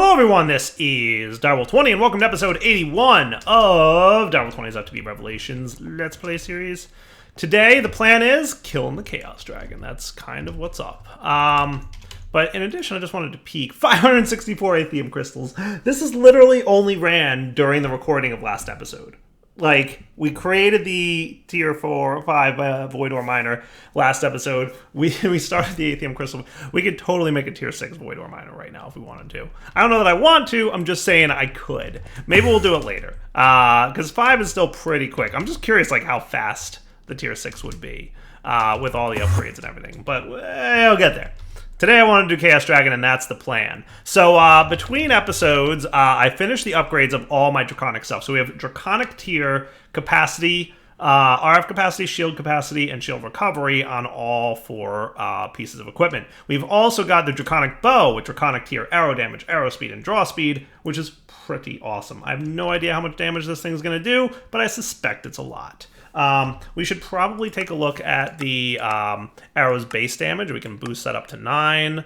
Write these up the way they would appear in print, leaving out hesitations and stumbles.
Hello everyone, this is Direwolf20 and welcome to episode 81 of Direwolf20's FTB Revelations Let's Play series. Today the plan is killing the Chaos Dragon. That's kind of what's up. But in addition, I just wanted to peek 564 Atheum crystals. This is literally only ran during the recording of last episode. Like, we created the tier 4 or 5 Void Ore Miner last episode. We started the Atheum Crystal. We could totally make a tier 6 Void Ore Miner right now if we wanted to. I don't know that I want to. I'm just saying I could. Maybe we'll do it later. Because 5 is still pretty quick. I'm just curious like how fast the tier 6 would be with all the upgrades and everything. But we'll get there. Today I want to do Chaos Dragon, and that's the plan. So between episodes, I finished the upgrades of all my Draconic stuff. So we have Draconic tier capacity, RF capacity, shield capacity, and shield recovery on all 4 pieces of equipment. We've also got the Draconic bow with Draconic tier arrow damage, arrow speed, and draw speed, which is pretty awesome. I have no idea how much damage this thing's going to do, but I suspect it's a lot. We should probably take a look at the arrow's base damage. We can boost that up to 9.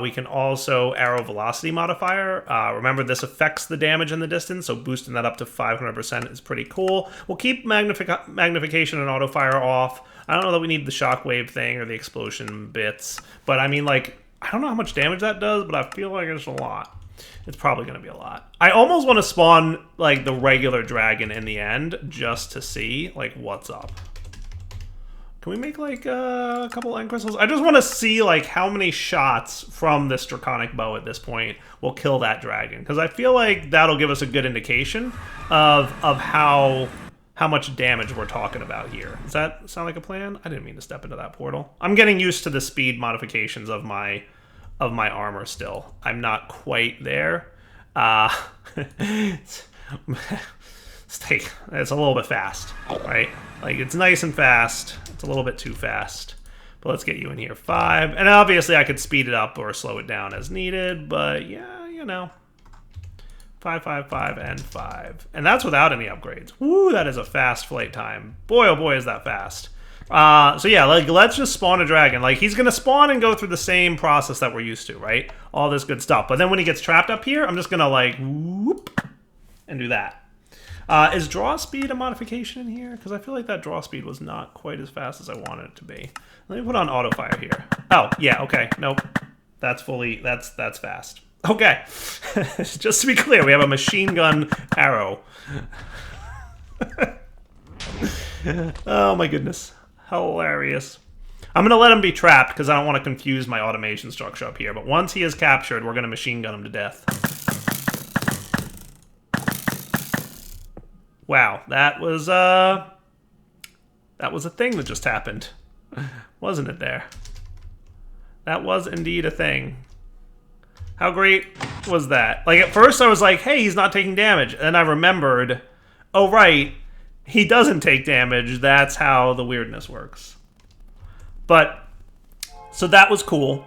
We can also arrow velocity modifier. Remember, this affects the damage in the distance, so boosting that up to 500% is pretty cool. We'll keep magnification and auto fire off. I don't know that we need the shockwave thing or the explosion bits, but I mean, like, I don't know how much damage that does, but I feel like it's a lot. It's probably going to be a lot. I almost want to spawn, like, the regular dragon in the end just to see, like, what's up. Can we make, like, a couple end crystals? I just want to see, like, how many shots from this Draconic bow at this point will kill that dragon. Because I feel like that'll give us a good indication of how much damage we're talking about here. Does that sound like a plan? I didn't mean to step into that portal. I'm getting used to the speed modifications of my armor still. I'm not quite there. It's a little bit fast, right? Like, it's nice and fast. It's a little bit too fast. But let's get you in here. 5. And obviously I could speed it up or slow it down as needed, but yeah, you know. 5, 5, 5, and 5. And that's without any upgrades. Woo, that is a fast flight time. Boy, oh boy, is that fast. So yeah, like, let's just spawn a dragon. Like, he's gonna spawn and go through the same process that we're used to, right? All this good stuff. But then when he gets trapped up here, I'm just gonna, like, whoop, and do that. Is draw speed a modification in here? Because I feel like that draw speed was not quite as fast as I wanted it to be. Let me put on auto fire here. Oh, yeah, okay, nope. That's fast. Okay, just to be clear, we have a machine gun arrow. Oh my goodness. Hilarious. I'm going to let him be trapped because I don't want to confuse my automation structure up here. But once he is captured, we're going to machine gun him to death. Wow, that was a thing that just happened. Wasn't it there? That was indeed a thing. How great was that? Like, at first I was like, hey, he's not taking damage. And then I remembered, oh, right. He doesn't take damage. That's how the weirdness works. But, so that was cool.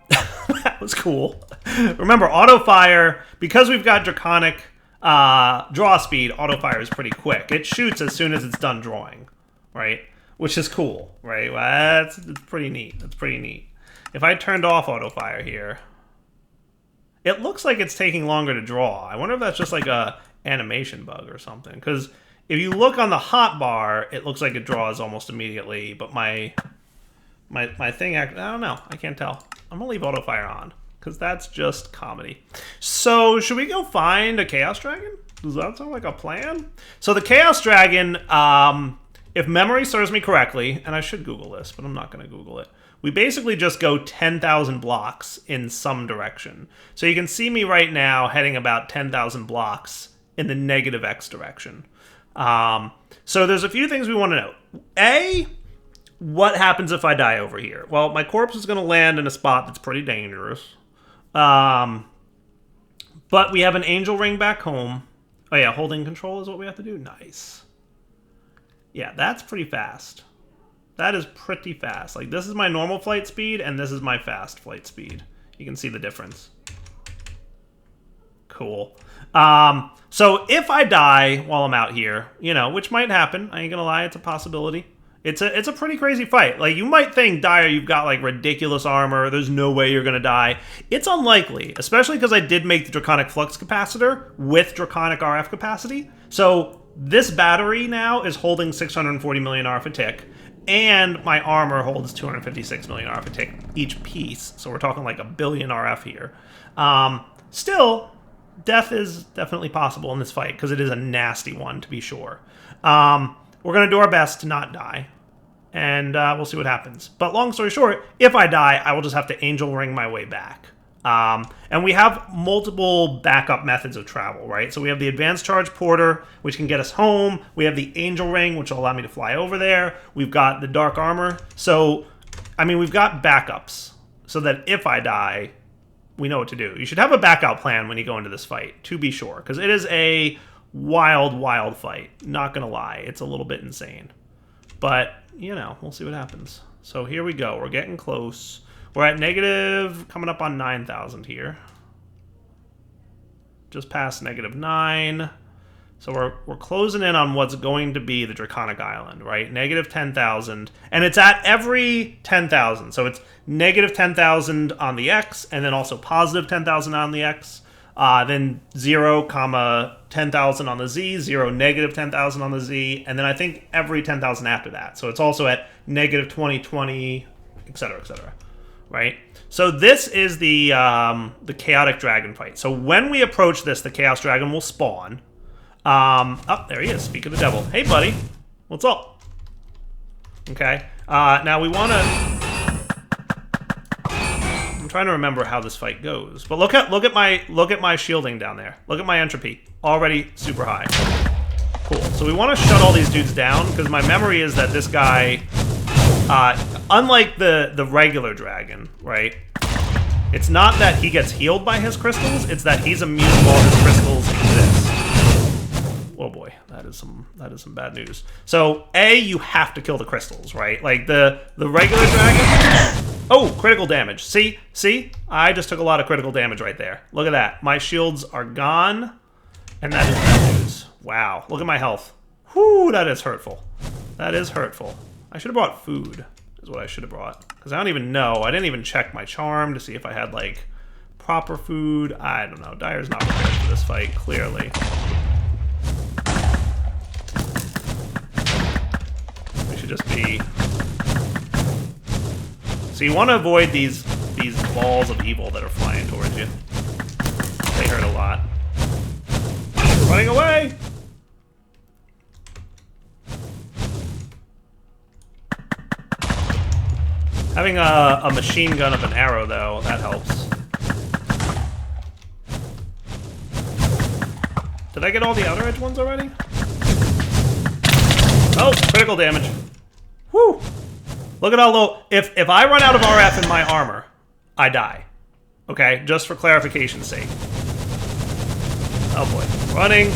That was cool. Remember, auto fire, because we've got Draconic draw speed, auto fire is pretty quick. It shoots as soon as it's done drawing, right? Which is cool, right? Well, that's pretty neat. That's pretty neat. If I turned off auto fire here, it looks like it's taking longer to draw. I wonder if that's just like a animation bug or something, because if you look on the hotbar, it looks like it draws almost immediately, but my thing, I don't know. I can't tell. I'm going to leave autofire on, because that's just comedy. So, should we go find a Chaos Dragon? Does that sound like a plan? So, the Chaos Dragon, if memory serves me correctly, and I should Google this, but I'm not going to Google it, we basically just go 10,000 blocks in some direction. So, you can see me right now heading about 10,000 blocks in the negative X direction. So there's a few things we want to know. A, what happens if I die over here? Well, my corpse is going to land in a spot that's pretty dangerous. But we have an angel ring back home. Oh yeah, holding control is what we have to do. Nice. Yeah, that's pretty fast. That is pretty fast. Like, this is my normal flight speed, and this is my fast flight speed. You can see the difference. Cool. So if I die while I'm out here, you know, which might happen, I ain't gonna lie, it's a possibility. It's a pretty crazy fight. Like, you might think, Dire, you've got, like, ridiculous armor. There's no way you're going to die. It's unlikely, especially because I did make the Draconic Flux Capacitor with Draconic RF capacity. So this battery now is holding 640 million RF a tick, and my armor holds 256 million RF a tick each piece. So we're talking like a billion RF here. Still, death is definitely possible in this fight because it is a nasty one, to be sure. We're going to do our best to not die, and we'll see what happens. But long story short, if I die, I will just have to angel ring my way back. And we have multiple backup methods of travel, right? So we have the Advanced Charge Porter, which can get us home. We have the Angel Ring, which will allow me to fly over there. We've got the Dark Armor. So, I mean, we've got backups so that if I die, we know what to do. You should have a backup plan when you go into this fight, to be sure, because it is a wild, wild fight. Not gonna lie, it's a little bit insane. But, you know, we'll see what happens. So here we go. We're getting close. We're at negative, coming up on 9,000 here. Just past -9. So we're closing in on what's going to be the Draconic Island, right? Negative 10,000. And it's at every 10,000. So it's negative 10,000 on the X, and then also positive 10,000 on the X. Then 0, 10,000 on the Z, 0, negative 10,000 on the Z, and then I think every 10,000 after that. So it's also at negative 2020, etc., etc. Right? So this is the Chaotic Dragon fight. So when we approach this, the Chaos Dragon will spawn. Oh, there he is. Speak of the devil. Hey, buddy. What's up? Okay. Now we want to... I'm trying to remember how this fight goes, but look at my shielding down there. Look at my entropy, already super high. Cool. So we want to shut all these dudes down because my memory is that this guy, unlike the regular dragon, right? It's not that he gets healed by his crystals; it's that he's immune while his crystals exist. Oh boy, that is some bad news. So you have to kill the crystals, right? Like the regular dragon. Oh, critical damage. See? I just took a lot of critical damage right there. Look at that. My shields are gone, and that is bad news. Wow, look at my health. Whew, that is hurtful. That is hurtful. I should have brought food, is what I should have brought. Because I don't even know. I didn't even check my charm to see if I had, like, proper food. I don't know. Dire's not prepared for this fight, clearly. We should just be... So you want to avoid these balls of evil that are flying towards you. They hurt a lot. Running away! Having a machine gun of an arrow, though, that helps. Did I get all the outer edge ones already? Oh, critical damage. Whew! Look at how low... If I run out of RF in my armor, I die. Okay? Just for clarification's sake. Oh boy. Running.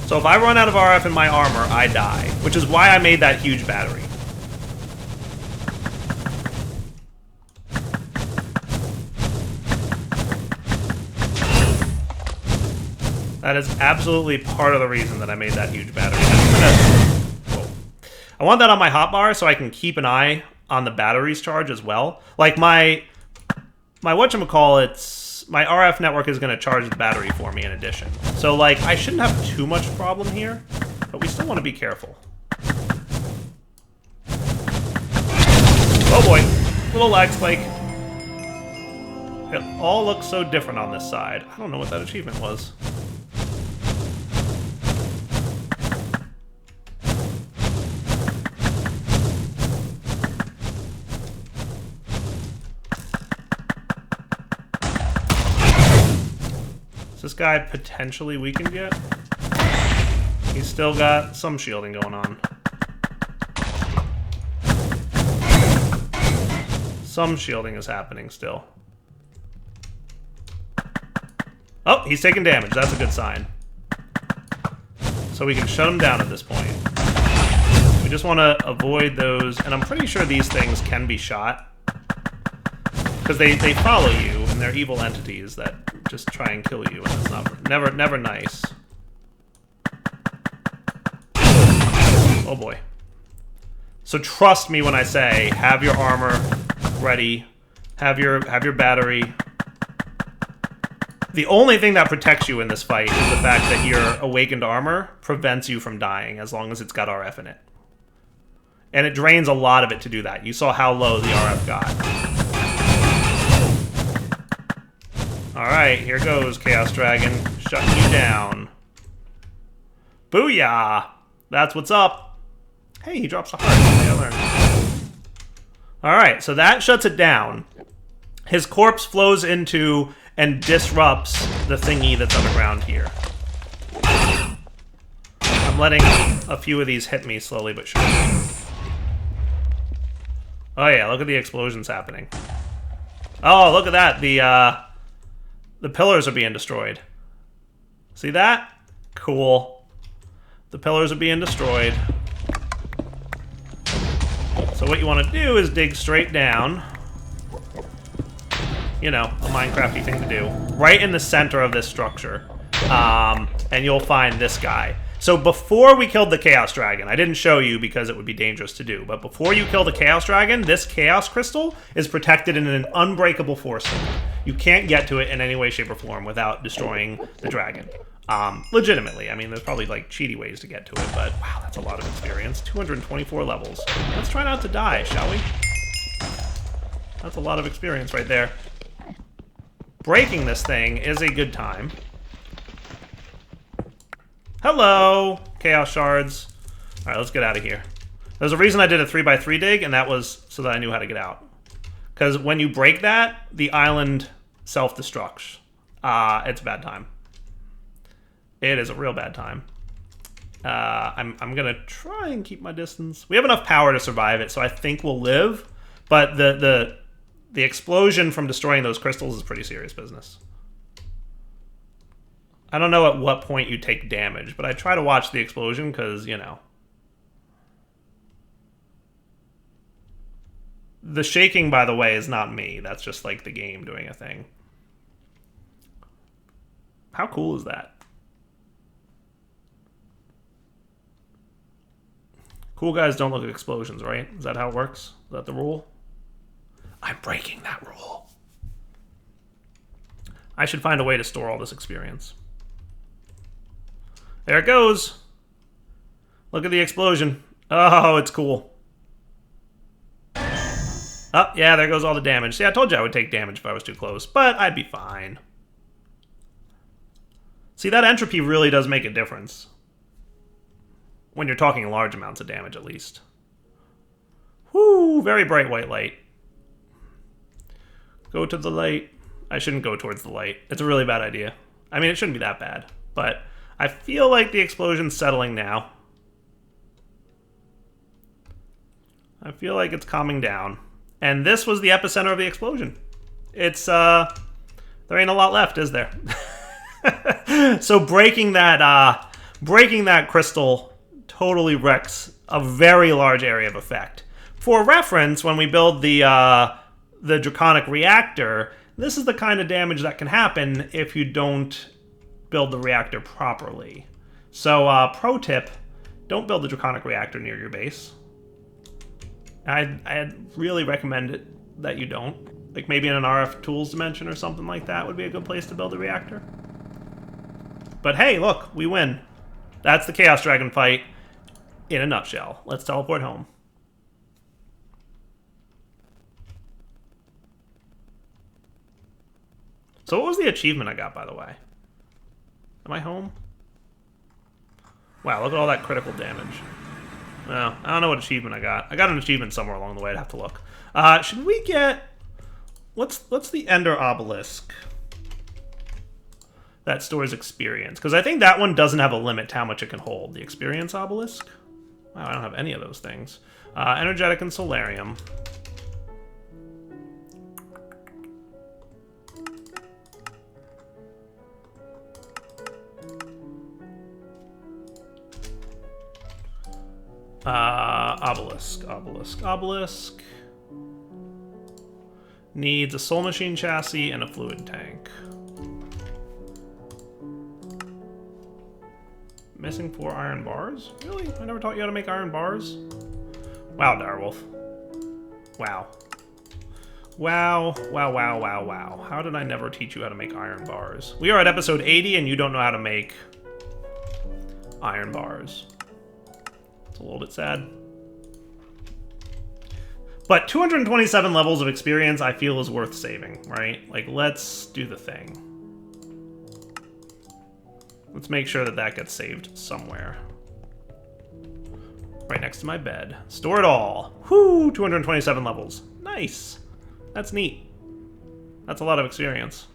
So if I run out of RF in my armor, I die. Which is why I made that huge battery. That is absolutely part of the reason that I made that huge battery. I want that on my hotbar so I can keep an eye on the battery's charge as well. Like my whatchamacallits, my RF network is going to charge the battery for me in addition. So like I shouldn't have too much problem here, but we still want to be careful. Oh boy, little lag spike. It all looks so different on this side. I don't know what that achievement was. This guy potentially weakened yet? He's still got some shielding going on. Some shielding is happening still. Oh, he's taking damage. That's a good sign. So we can shut him down at this point. We just want to avoid those, and I'm pretty sure these things can be shot. Because they follow you, and they're evil entities that just try and kill you, and it's never nice. Oh boy. So trust me when I say, have your armor ready. Have your battery. The only thing that protects you in this fight is the fact that your awakened armor prevents you from dying as long as it's got RF in it. And it drains a lot of it to do that. You saw how low the RF got. Alright, here goes Chaos Dragon, shutting you down. Booyah! That's what's up. Hey, he drops a heart. Okay, I learned. Alright, so that shuts it down. His corpse flows into and disrupts the thingy that's underground here. I'm letting a few of these hit me slowly but surely. Oh yeah, look at the explosions happening. Oh, look at that. The pillars are being destroyed. See that? Cool. The pillars are being destroyed. So what you want to do is dig straight down. You know, a Minecrafty thing to do. Right in the center of this structure. And you'll find this guy. So before we killed the Chaos Dragon, I didn't show you because it would be dangerous to do, but before you kill the Chaos Dragon, this Chaos Crystal is protected in an unbreakable force field. You can't get to it in any way, shape, or form without destroying the dragon. Legitimately. I mean, there's probably, like, cheaty ways to get to it, but wow, that's a lot of experience. 224 levels. Let's try not to die, shall we? That's a lot of experience right there. Breaking this thing is a good time. Hello, Chaos Shards. All right, let's get out of here. There's a reason I did a 3x3 dig, and that was so that I knew how to get out. Because when you break that, the island self-destructs. It's a bad time. It is a real bad time. I'm going to try and keep my distance. We have enough power to survive it, so I think we'll live. But the explosion from destroying those crystals is pretty serious business. I don't know at what point you take damage, but I try to watch the explosion because, you know. The shaking, by the way, is not me. That's just like the game doing a thing. How cool is that? Cool guys don't look at explosions, right? Is that how it works? Is that the rule? I'm breaking that rule. I should find a way to store all this experience. There it goes. Look at the explosion. Oh, it's cool. Oh, yeah, there goes all the damage. See, I told you I would take damage if I was too close, but I'd be fine. See, that entropy really does make a difference. When you're talking large amounts of damage, at least. Whoo, very bright white light. Go to the light. I shouldn't go towards the light. It's a really bad idea. I mean, it shouldn't be that bad, but I feel like the explosion's settling now. I feel like it's calming down. And this was the epicenter of the explosion. It's, there ain't a lot left, is there? So breaking that crystal totally wrecks a very large area of effect. For reference, when we build the Draconic reactor, this is the kind of damage that can happen if you don't build the reactor properly. So, pro tip, don't build the Draconic reactor near your base. I'd really recommend it that you don't. Like maybe in an RF tools dimension or something like that would be a good place to build a reactor. But hey, look, we win. That's the Chaos Dragon fight in a nutshell. Let's teleport home. So what was the achievement I got, by the way? Am I home? Wow, look at all that critical damage. Well, I don't know what achievement I got. I got an achievement somewhere along the way. I'd have to look. Should we get... What's the Ender Obelisk that stores experience? Because I think that one doesn't have a limit to how much it can hold. The Experience Obelisk? Wow, I don't have any of those things. Energetic and Solarium. Obelisk. Needs a Soul Machine chassis and a fluid tank. Missing 4 iron bars? Really? I never taught you how to make iron bars? Wow, Direwolf. Wow. Wow, wow, wow, wow, wow. How did I never teach you how to make iron bars? We are at episode 80 and you don't know how to make iron bars. It's a little bit sad. But 227 levels of experience I feel is worth saving, right? Like, let's do the thing. Let's make sure that that gets saved somewhere. Right next to my bed. Store it all. Whoo! 227 levels. Nice. That's neat. That's a lot of experience.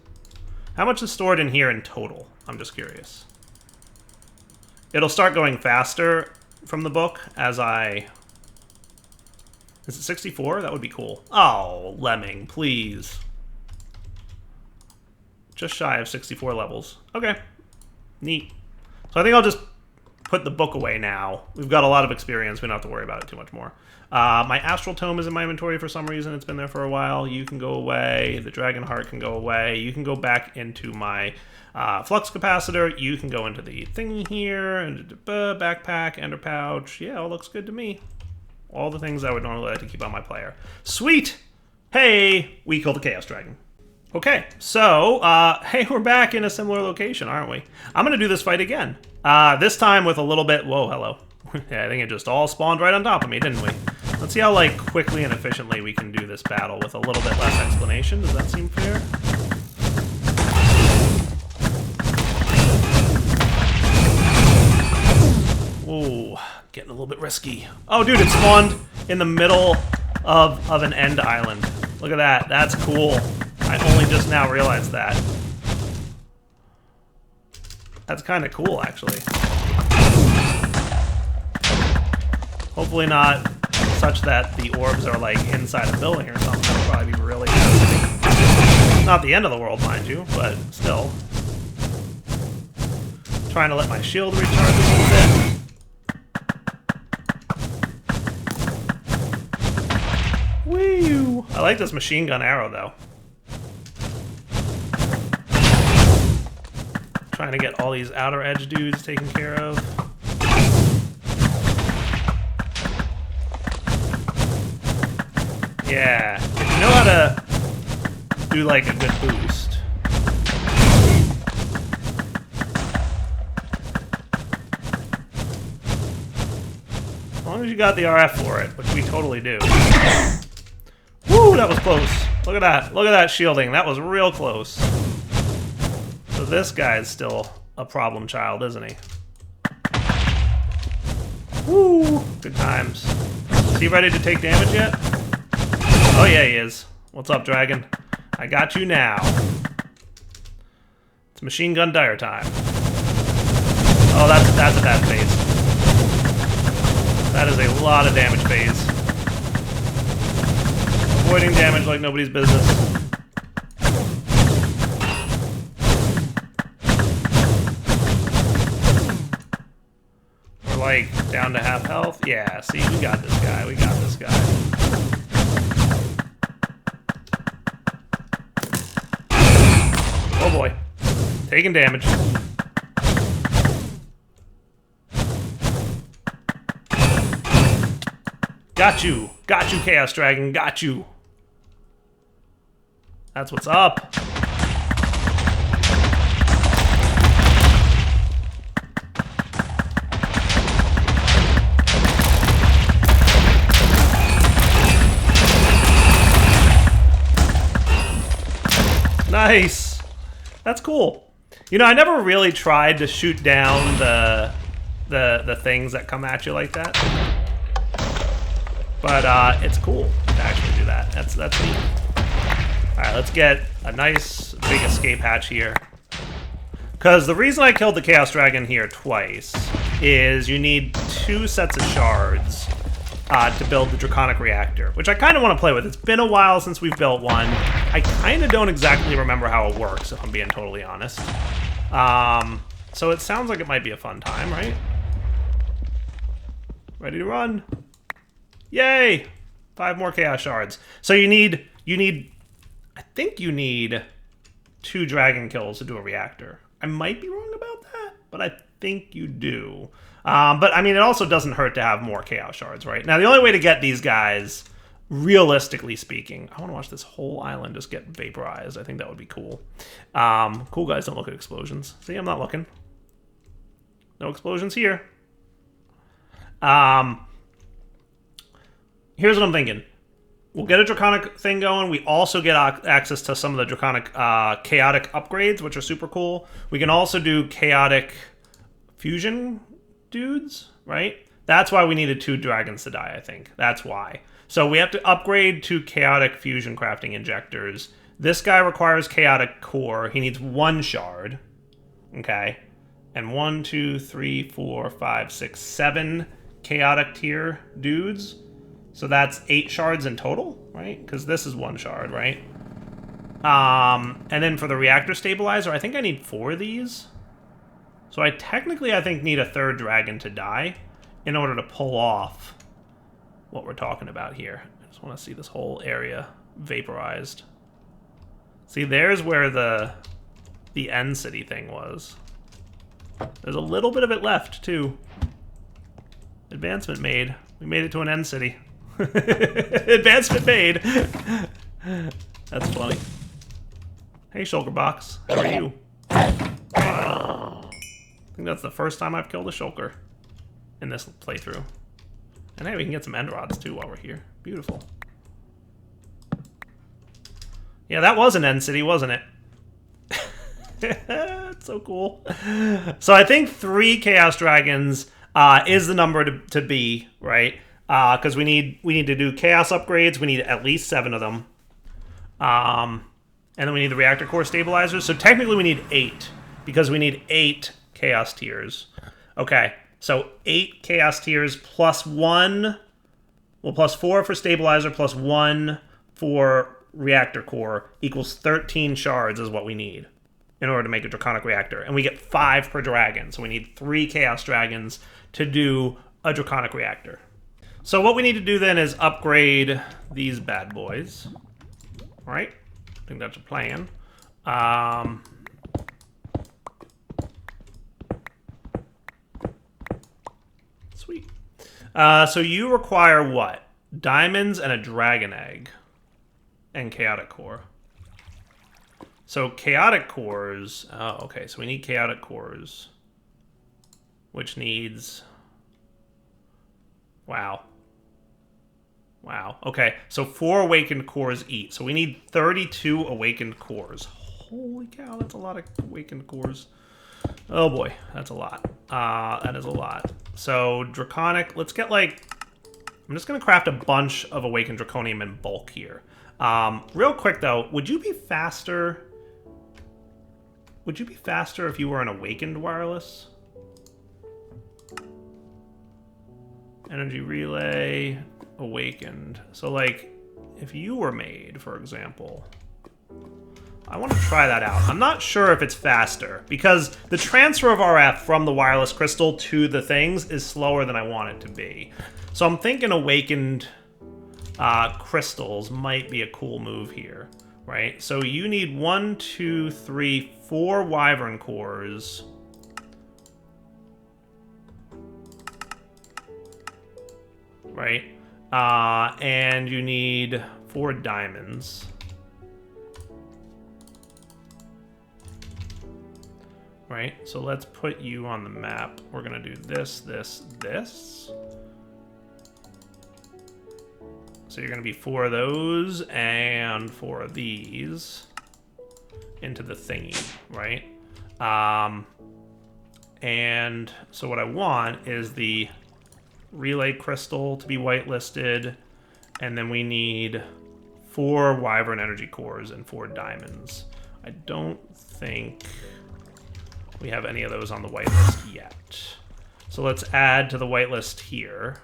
How much is stored in here in total? I'm just curious. It'll start going faster from the book as I... Is it 64? That would be cool. Oh, Lemming, please. Just shy of 64 levels. Okay. Neat. So I think I'll just put the book away now. We've got a lot of experience. We don't have to worry about it too much more. My Astral Tome is in my inventory for some reason. It's been there for a while. You can go away. The Dragon Heart can go away. You can go back into my Flux Capacitor. You can go into the thingy here. And backpack, Ender Pouch. Yeah, all looks good to me. All the things I would normally like to keep on my player. Sweet! Hey, we killed the Chaos Dragon. Okay, so, hey, we're back in a similar location, aren't we? I'm gonna do this fight again. This time with a little bit... Whoa, hello. Yeah, I think it just all spawned right on top of me, didn't we? Let's see how, like, quickly and efficiently we can do this battle with a little bit less explanation. Does that seem fair? Whoa, getting a little bit risky. Oh, dude, it spawned in the middle of an end island. Look at that. That's cool. I only just now realized that. That's kind of cool, actually. Hopefully not such that the orbs are, like, inside a building or something. That would probably be really nasty. Not the end of the world, mind you, but still. Trying to let my shield recharge a little bit. Woo! I like this machine gun arrow, though. Trying to get all these outer edge dudes taken care of. Yeah, if you know how to do like a good boost. As long as you got the RF for it, which we totally do. Woo, that was close. Look at that. Look at that shielding. That was real close. So this guy's still a problem child, isn't he? Woo! Good times. Is he ready to take damage yet? Oh yeah, he is. What's up, Dragon? I got you now. It's machine gun dire time. Oh, that's a bad phase. That is a lot of damage phase. Avoiding damage like nobody's business. Like, down to half health? Yeah, see, we got this guy. We got this guy. Oh boy. Taking damage. Got you. Got you, Chaos Dragon. Got you. That's what's up. Nice. That's cool. You know, I never really tried to shoot down the things that come at you like that. But it's cool to actually do that. That's neat. Alright, let's get a nice big escape hatch here. Because the reason I killed the Chaos Dragon here twice is you need 2 sets of shards to build the Draconic reactor, which I kind of want to play with. It's been a while since we've built one. I kind of don't exactly remember how it works, if I'm being totally honest. So it sounds like it might be a fun time, right? Ready to run. Yay! 5 more Chaos Shards. So you need, I think you need 2 dragon kills to do a reactor. I might be wrong about that, but I think you do. But, I mean, it also doesn't hurt to have more Chaos Shards, right? Now, the only way to get these guys, realistically speaking... I want to watch this whole island just get vaporized. I think that would be cool. Cool guys don't look at explosions. See, I'm not looking. No explosions here. Here's what I'm thinking. We'll get a Draconic thing going. We also get access to some of the Draconic Chaotic upgrades, which are super cool. We can also do Chaotic fusion dudes, right? That's why we needed 2 dragons to die, I think. That's why. So we have to upgrade to Chaotic fusion crafting injectors. This guy requires Chaotic core. He needs 1 shard. Okay. And 1, 2, 3, 4, 5, 6, 7 Chaotic tier dudes. So that's 8 shards in total, right? Because this is 1 shard, right? And then for the reactor stabilizer, I think I need 4 of these. So I technically, I think, need a 3rd dragon to die in order to pull off what we're talking about here. I just want to see this whole area vaporized. See, there's where the end city thing was. There's a little bit of it left, too. Advancement made. We made it to an end city. Advancement made. That's funny. Hey, Shulker Box. How are you? I think that's the first time I've killed a Shulker in this playthrough. And hey, we can get some end rods too while we're here. Beautiful. Yeah, that was an end city, wasn't it? It's so cool. So I think 3 Chaos Dragons is the number to be, right? Because we need to do Chaos upgrades. We need at least 7 of them. And then we need the reactor core stabilizers. So technically we need 8, because we need 8 Chaos tiers. Okay, so 8 Chaos tiers plus 1, well, plus 4 for stabilizer, plus 1 for reactor core equals 13 shards is what we need in order to make a Draconic reactor. And we get 5 per dragon, so we need 3 Chaos Dragons to do a Draconic reactor. So what we need to do then is upgrade these bad boys. All right, I think that's a plan. Sweet. So you require what? Diamonds and a dragon egg. And chaotic core. So chaotic cores... Oh, okay. So we need chaotic cores. Which needs... Wow. Wow. Okay. So 4 awakened cores each. So we need 32 awakened cores. Holy cow, that's a lot of awakened cores. Oh boy, that's a lot. That is a lot. So Draconic, let's get like... I'm just going to craft a bunch of awakened Draconium in bulk here. Real quick though, would you be faster... Would you be faster if you were an awakened wireless? Energy relay, awakened. So like, if you were made, for example... I want to try that out. I'm not sure if it's faster, because the transfer of RF from the wireless crystal to the things is slower than I want it to be. So I'm thinking awakened crystals might be a cool move here, right? So you need 1, 2, 3, 4 wyvern cores. Right? And you need 4 diamonds. Right, so let's put you on the map. We're gonna do this, this, this. So you're gonna be 4 of those and 4 of these into the thingy, right? And so what I want is the relay crystal to be whitelisted, and then we need 4 wyvern energy cores and 4 diamonds. I don't think we have any of those on the whitelist yet. So let's add to the whitelist here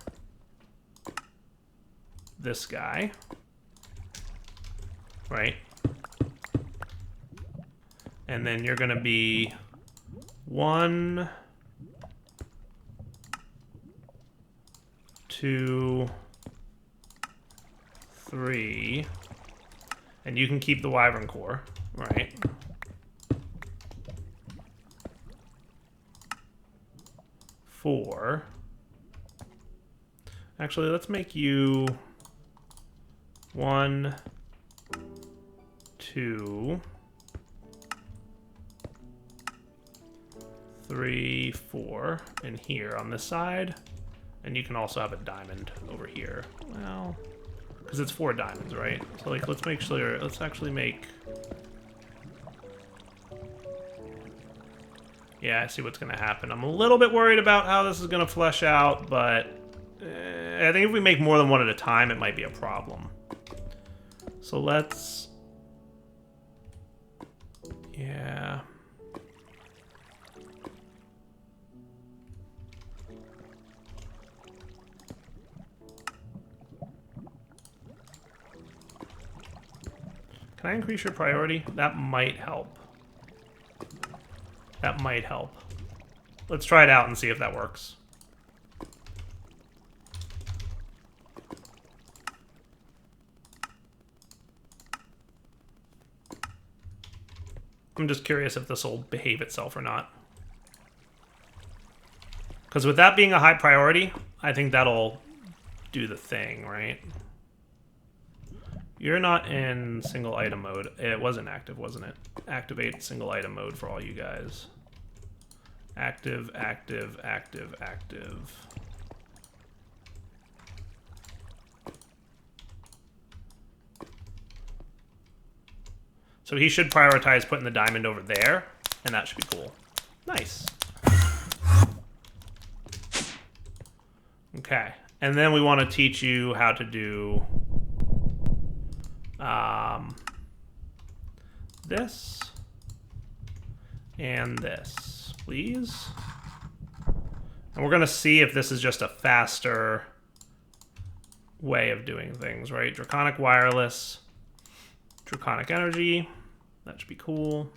this guy, right? And then you're gonna be 1, 2, 3, and you can keep the wyvern core, right? 4. Actually, let's make you 1, 2, 3, 4 in here on this side. And you can also have a diamond over here. Well, because it's 4 diamonds, right? So like, let's make sure, let's actually make... Yeah, I see what's going to happen. I'm a little bit worried about how this is going to flesh out, but I think if we make more than one at a time, it might be a problem. So let's... Yeah. Can I increase your priority? That might help. That might help. Let's try it out and see if that works. I'm just curious if this will behave itself or not. Because with that being a high priority, I think that'll do the thing, right? You're not in single item mode. It wasn't active, wasn't it? Activate single item mode for all you guys. Active, active, active, active. So he should prioritize putting the diamond over there, and that should be cool. Nice. Okay, and then we want to teach you how to do this and this, please. And we're going to see if this is just a faster way of doing things, right? Draconic wireless, Draconic energy. That should be cool.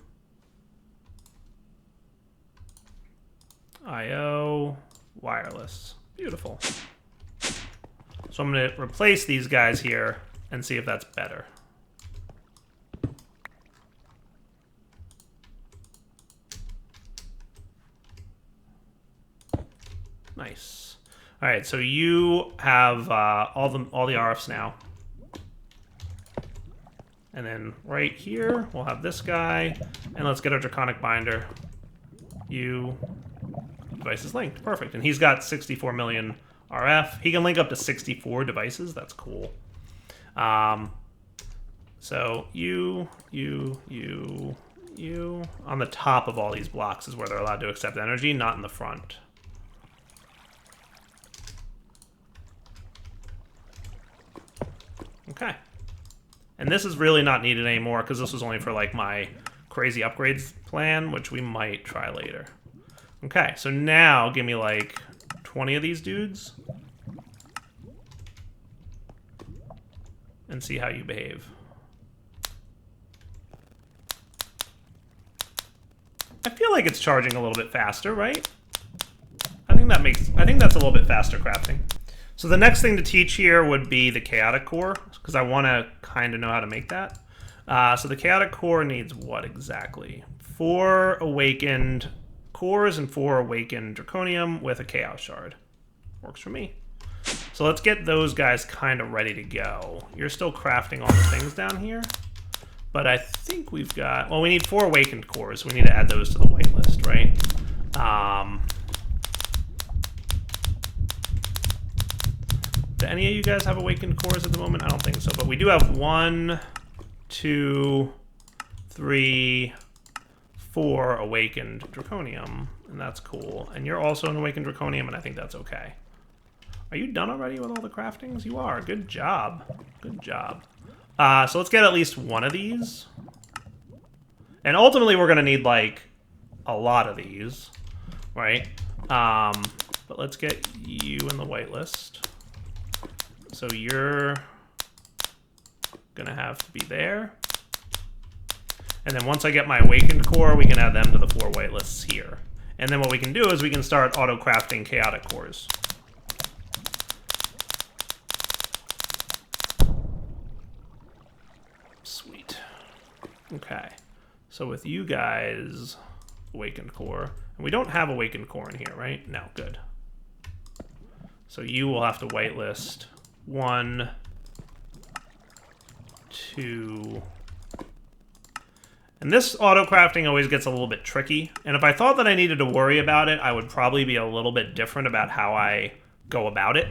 IO, wireless. Beautiful. So I'm going to replace these guys here and see if that's better. Nice. All right, so you have all the RFs now. And then right here, we'll have this guy. And let's get our Draconic binder. Devices linked. Perfect. And he's got 64 million RF. He can link up to 64 devices. That's cool. So you on the top of all these blocks is where they're allowed to accept energy, not in the front. Okay. And this is really not needed anymore because this was only for like my crazy upgrades plan, which we might try later. Okay, so now give me like 20 of these dudes and see how you behave. I feel like it's charging a little bit faster, right? I think that's a little bit faster crafting. So the next thing to teach here would be the chaotic core, because I want to kind of know how to make that. So the chaotic core needs what exactly? 4 awakened cores and 4 awakened draconium with a chaos shard. Works for me. So let's get those guys kind of ready to go. You're still crafting all the things down here, but I think we've got, well, we need 4 awakened cores. We need to add those to the whitelist, right? Do any of you guys have awakened cores at the moment? I don't think so, but we do have 1, 2, 3, 4 awakened draconium, and that's cool. And you're also an awakened draconium, and I think that's okay. Are you done already with all the craftings? You are. Good job. Good job. So let's get at least one of these. And ultimately, we're going to need, like, a lot of these, right? But let's get you in the whitelist. So you're going to have to be there. And then once I get my awakened core, we can add them to the 4 whitelists here. And then what we can do is we can start auto-crafting chaotic cores. Sweet. Okay. So with you guys, awakened core. And we don't have awakened core in here, right? No, good. So you will have to whitelist 1, 2... And this auto-crafting always gets a little bit tricky. And if I thought that I needed to worry about it, I would probably be a little bit different about how I go about it.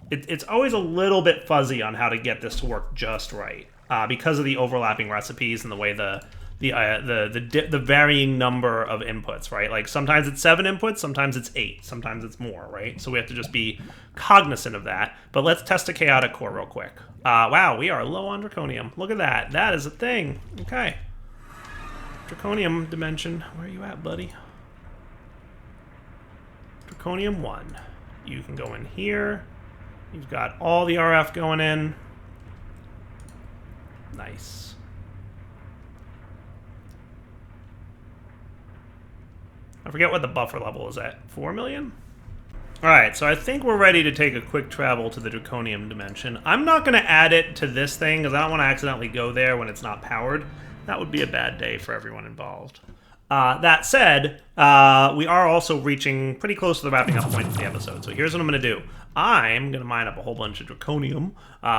It's always a little bit fuzzy on how to get this to work just right. Because of the overlapping recipes and the way the varying number of inputs, right? Like sometimes it's 7 inputs, sometimes it's 8, sometimes it's more, right? So we have to just be cognizant of that. But let's test a chaotic core real quick. Wow, we are low on draconium. Look at that. That is a thing. Okay. Draconium dimension. Where are you at, buddy? Draconium 1. You can go in here. You've got all the RF going in. Nice. I forget what the buffer level is at. 4 million? Alright, so I think we're ready to take a quick travel to the Draconium dimension. I'm not going to add it to this thing because I don't want to accidentally go there when it's not powered. That would be a bad day for everyone involved. That said, we are also reaching pretty close to the wrapping up point of the episode. So here's what I'm going to do. I'm going to mine up a whole bunch of Draconium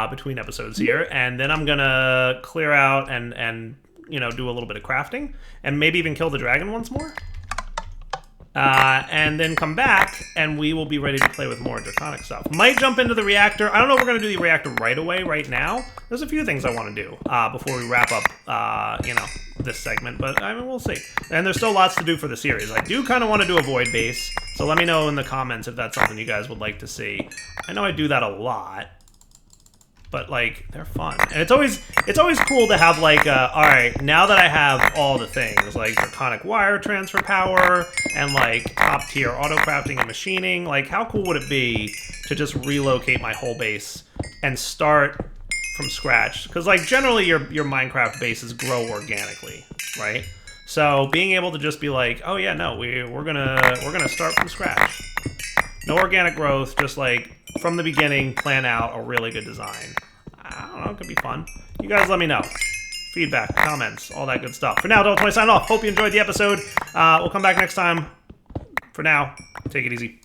between episodes here, and then I'm going to clear out and you know, do a little bit of crafting, and maybe even kill the dragon once more. And then come back, and we will be ready to play with more Draconic stuff. Might jump into the reactor. I don't know if we're going to do the reactor right away, right now. There's a few things I want to do before we wrap up, you know, this segment, but I mean, we'll see. And there's still lots to do for the series. I do kind of want to do a void base, so let me know in the comments if that's something you guys would like to see. I know I do that a lot, but like they're fun, and it's always cool to have like all right, now that I have all the things like Draconic wire transfer power and like top tier auto crafting and machining, like how cool would it be to just relocate my whole base and start from scratch? Because like generally your Minecraft bases grow organically, right? So being able to just be like, oh yeah, no, we're gonna start from scratch, no organic growth, just like from the beginning, plan out a really good design. I don't know, it could be fun. You guys let me know. Feedback, comments, all that good stuff. For now, Draconic sign off. Hope you enjoyed the episode. We'll come back next time. For now, take it easy.